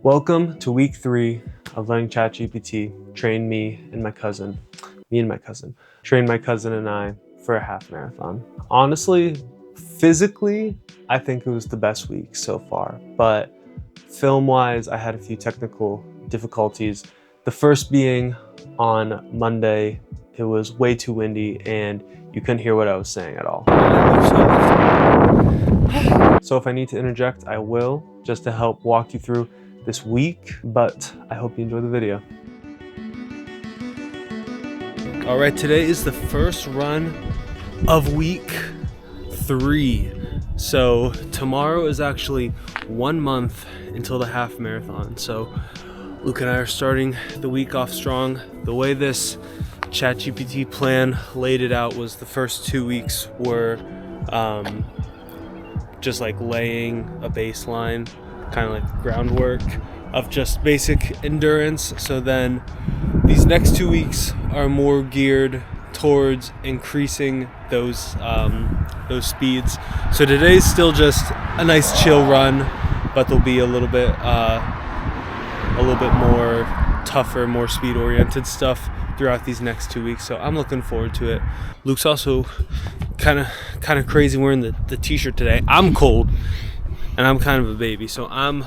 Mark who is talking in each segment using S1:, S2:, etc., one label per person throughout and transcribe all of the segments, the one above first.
S1: Welcome to week 3 of letting ChatGPT train me and my cousin. Train my cousin and I for a half marathon. Honestly, physically, I think it was the best week so far, but film-wise, I had a few technical difficulties. The first being on Monday, it was way too windy and you couldn't hear what I was saying at all. So if I need to interject, I will, just to help walk you through this week, but I hope you enjoy the video. All right, today is the first run of week 3. So tomorrow is actually 1 month until the half marathon. So Luke and I are starting the week off strong. The way this ChatGPT plan laid it out was the first 2 weeks were just like laying a baseline, kind of like groundwork of just basic endurance. So then these next 2 weeks are more geared towards increasing those speeds. So today's still just a nice chill run, but there'll be a little bit more tougher, more speed oriented stuff throughout these next 2 weeks. So I'm looking forward to it. Luke's also kind of crazy wearing the t-shirt today. I'm cold and I'm kind of a baby, so I'm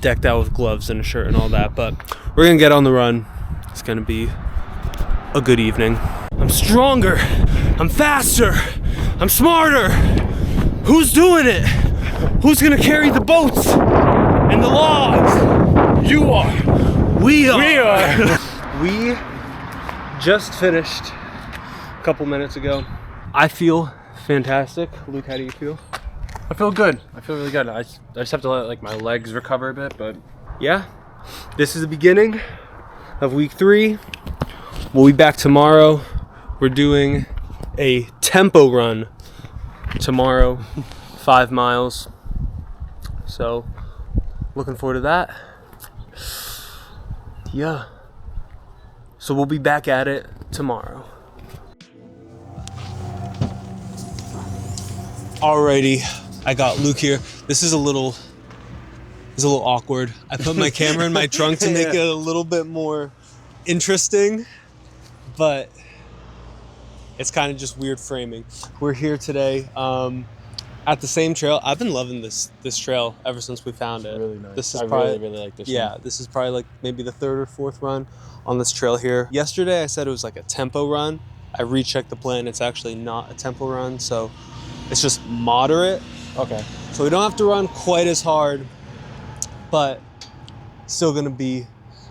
S1: decked out with gloves and a shirt and all that, but we're gonna get on the run. It's gonna be a good evening. I'm stronger, I'm faster, I'm smarter. Who's doing it? Who's gonna carry the boats and the logs? You are. We are. We are. We just finished a couple minutes ago. I feel fantastic. Luke, how do you feel?
S2: I feel good. I feel really good. I just have to let like my legs recover a bit, but
S1: yeah, this is the beginning of week 3. We'll be back tomorrow. We're doing a tempo run tomorrow, 5 miles. So looking forward to that. Yeah. So we'll be back at it tomorrow. Alrighty, I got Luke here. This is a little awkward. I put my camera in my trunk to make it a little bit more interesting, but it's kind of just weird framing. We're here today at the same trail. I've been loving this trail ever since we found it.
S2: Really nice.
S1: This is
S2: I
S1: probably,
S2: really like this
S1: yeah,
S2: one.
S1: this is probably like maybe the 3rd or 4th run on this trail here. Yesterday I said it was like a tempo run. I rechecked the plan. It's actually not a tempo run, so it's just moderate.
S2: Okay.
S1: So we don't have to run quite as hard, but still gonna be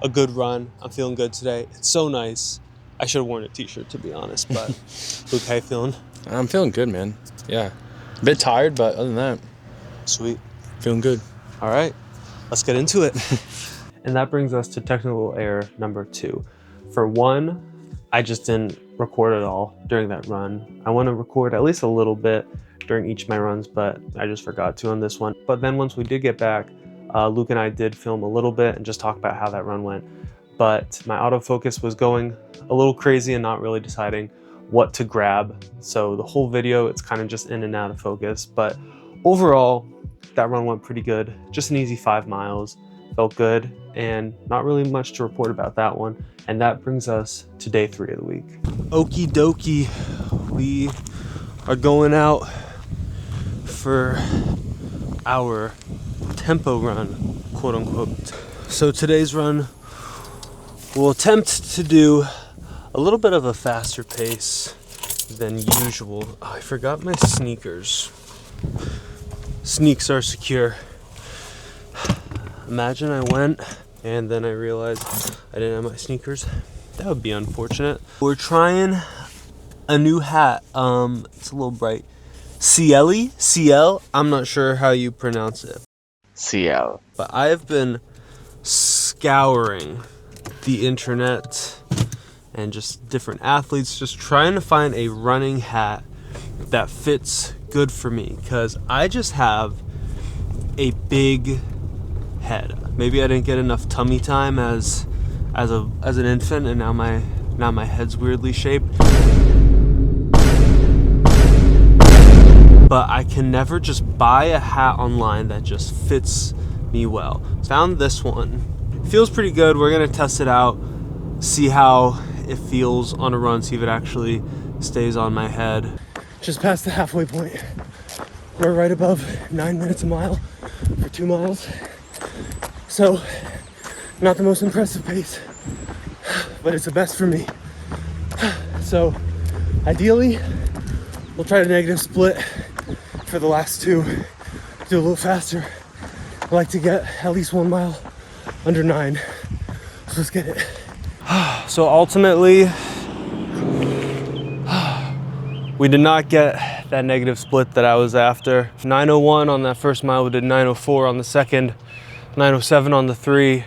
S1: a good run. I'm feeling good today. It's so nice. I should have worn a t-shirt, to be honest, but Luke, how you feeling?
S2: I'm feeling good, man. Yeah. A bit tired, but other than that,
S1: Sweet.
S2: feeling good.
S1: All right, let's get into it. And that brings us to technical error number 2. For one, I just didn't record at all during that run. I want to record at least a little bit during each of my runs, but I just forgot to on this one. But then once we did get back, Luke and I did film a little bit and just talk about how that run went. But my autofocus was going a little crazy and not really deciding what to grab. So the whole video, it's kind of just in and out of focus. But overall, that run went pretty good. Just an easy 5 miles. Felt good, and not really much to report about that one. And that brings us to day 3 of the week. Okie dokie, we are going out for our tempo run, quote unquote. So today's run, we'll attempt to do a little bit of a faster pace than usual. Oh, I forgot my sneakers. Sneaks are secure. Imagine I went and then I realized I didn't have my sneakers. That would be unfortunate. We're trying a new hat. It's a little bright. CL? I'm not sure how you pronounce it.
S3: CL.
S1: But I have been scouring the internet and just different athletes, just trying to find a running hat that fits good for me, because I just have a big head. Maybe I didn't get enough tummy time as an infant, and now my head's weirdly shaped. But I can never just buy a hat online that just fits me well. Found this one. Feels pretty good. We're gonna test it out, see how it feels on a run, see if it actually stays on my head. Just past the halfway point. We're right above 9 minutes a mile for 2 miles. So, not the most impressive pace, but it's the best for me. So, ideally, we'll try to negative split for the last 2, do a little faster. I like to get at least 1 mile under 9. So let's get it. So ultimately, we did not get that negative split that I was after. 9:01 on that first mile, we did 9:04 on the second, 9:07 on the 3,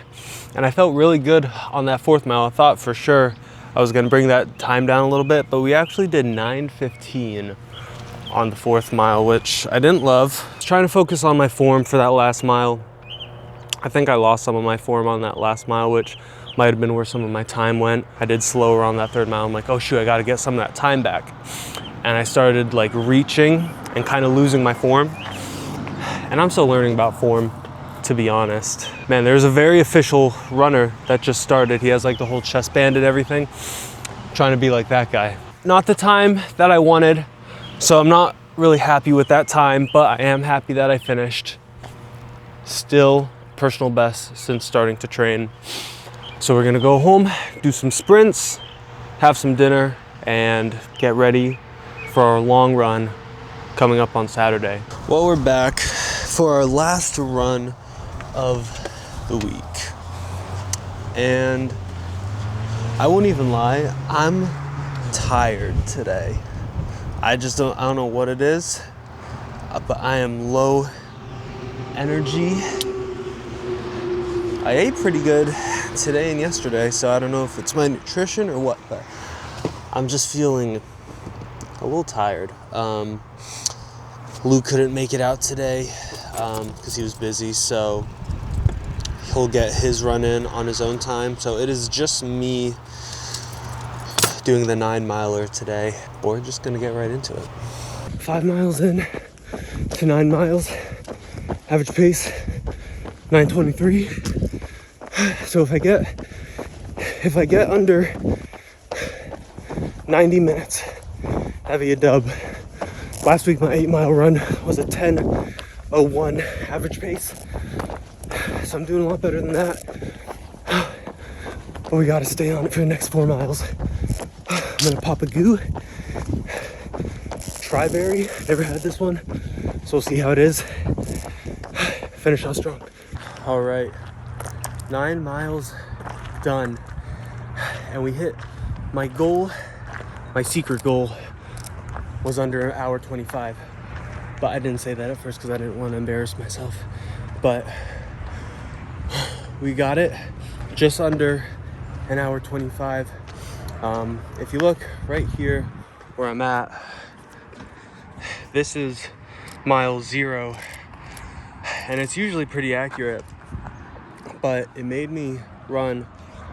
S1: and I felt really good on that 4th mile. I thought for sure I was gonna bring that time down a little bit, but we actually did 9:15 on the 4th mile, which I didn't love. I was trying to focus on my form for that last mile. I think I lost some of my form on that last mile, which might have been where some of my time went. I did slower on that 3rd mile. I'm like, oh shoot, I gotta get some of that time back. And I started like reaching and kind of losing my form. And I'm still learning about form, to be honest. Man, there's a very official runner that just started. He has like the whole chest band and everything. I'm trying to be like that guy. Not the time that I wanted, so I'm not really happy with that time, but I am happy that I finished. Still personal best since starting to train. So we're gonna go home, do some sprints, have some dinner, and get ready for our long run coming up on Saturday. Well, we're back for our last run of the week. And I won't even lie, I'm tired today. I don't know what it is, but I am low energy. I ate pretty good today and yesterday, so I don't know if it's my nutrition or what, but I'm just feeling a little tired. Lou couldn't make it out today because he was busy, so he'll get his run in on his own time. So it is just me doing the 9-miler today. We're just gonna get right into it. 5 miles in to 9 miles, average pace 9:23. So if I get under 90 minutes, that'd be a dub. Last week my 8-mile run was a 10:01 average pace, so I'm doing a lot better than that. But we gotta stay on it for the next 4 miles. I'm gonna pop a goo, Tri-berry, never had this one, so we'll see how it is. Finish out strong. All right, 9 miles done, and we hit my goal. My secret goal was under 1:25, but I didn't say that at first because I didn't want to embarrass myself. But we got it just under 1:25. If you look right here where I'm at, this is mile 0, and it's usually pretty accurate, but it made me run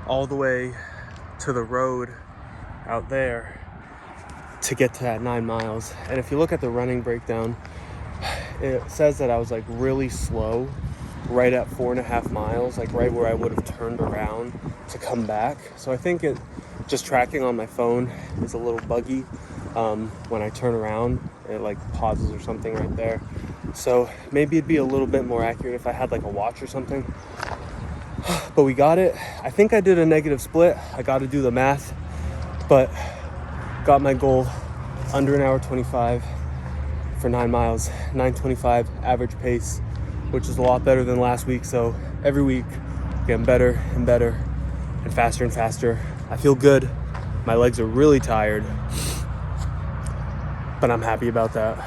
S1: all the way to the road out there to get to that 9 miles. And if you look at the running breakdown, it says that I was like really slow right at 4.5 miles, like right where I would have turned around to come back. So I think it just tracking on my phone is a little buggy. When I turn around, it like pauses or something right there. So maybe it'd be a little bit more accurate if I had like a watch or something. But we got it. I think I did a negative split. I got to do the math, but got my goal under 1:25 for 9 miles, 9:25 average pace, which is a lot better than last week. So every week getting better and better and faster. I feel good. My legs are really tired, but I'm happy about that.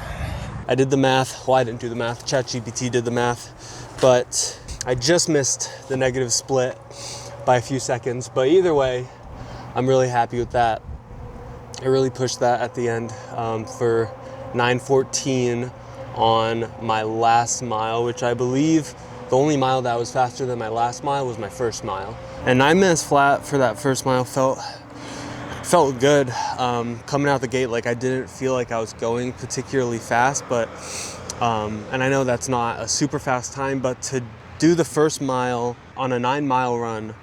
S1: I did the math. Well, I didn't do the math. ChatGPT did the math, but I just missed the negative split by a few seconds. But either way, I'm really happy with that. I really pushed that at the end for 9:14 on my last mile, which I believe the only mile that was faster than my last mile was my first mile. And 9 minutes flat for that first mile felt good. Coming out the gate, like I didn't feel like I was going particularly fast, but and I know that's not a super fast time, but to do the first mile on a 9-mile run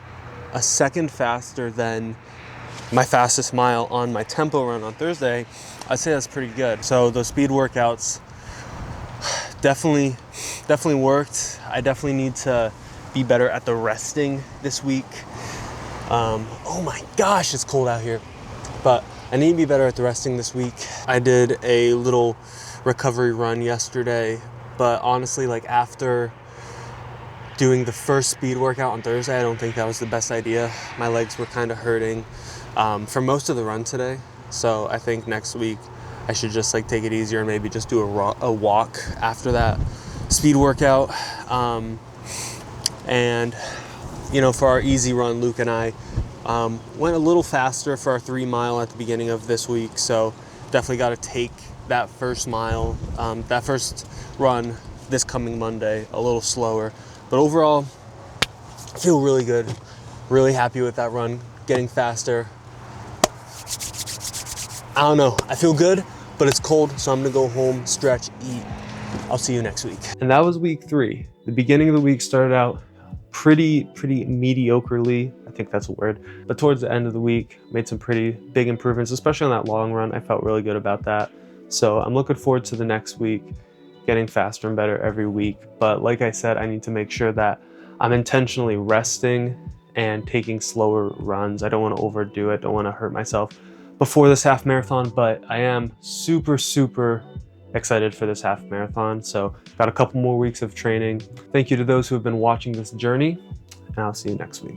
S1: a second faster than my fastest mile on my tempo run on Thursday, I'd say that's pretty good. So those speed workouts definitely worked. I definitely need to be better at the resting this week. Oh my gosh, it's cold out here. But I need to be better at the resting this week. I did a little recovery run yesterday, but honestly, like after doing the first speed workout on Thursday, I don't think that was the best idea. My legs were kind of hurting for most of the run today. So I think next week I should just like take it easier and maybe just do a walk after that speed workout. And you know, for our easy run, Luke and I went a little faster for our 3-mile at the beginning of this week. So definitely got to take that first mile, that first run this coming Monday a little slower. But overall, I feel really good. Really happy with that run, getting faster. I don't know, I feel good, but it's cold, so I'm gonna go home, stretch, eat. I'll see you next week. And that was week 3. The beginning of the week started out pretty mediocrely. I think that's a word. But towards the end of the week, made some pretty big improvements, especially on that long run. I felt really good about that. So I'm looking forward to the next week, getting faster and better every week. But like I said, I need to make sure that I'm intentionally resting and taking slower runs. I don't want to overdo it, don't want to hurt myself before this half marathon, but I am super excited for this half marathon. So got a couple more weeks of training. Thank you to those who have been watching this journey, and I'll see you next week.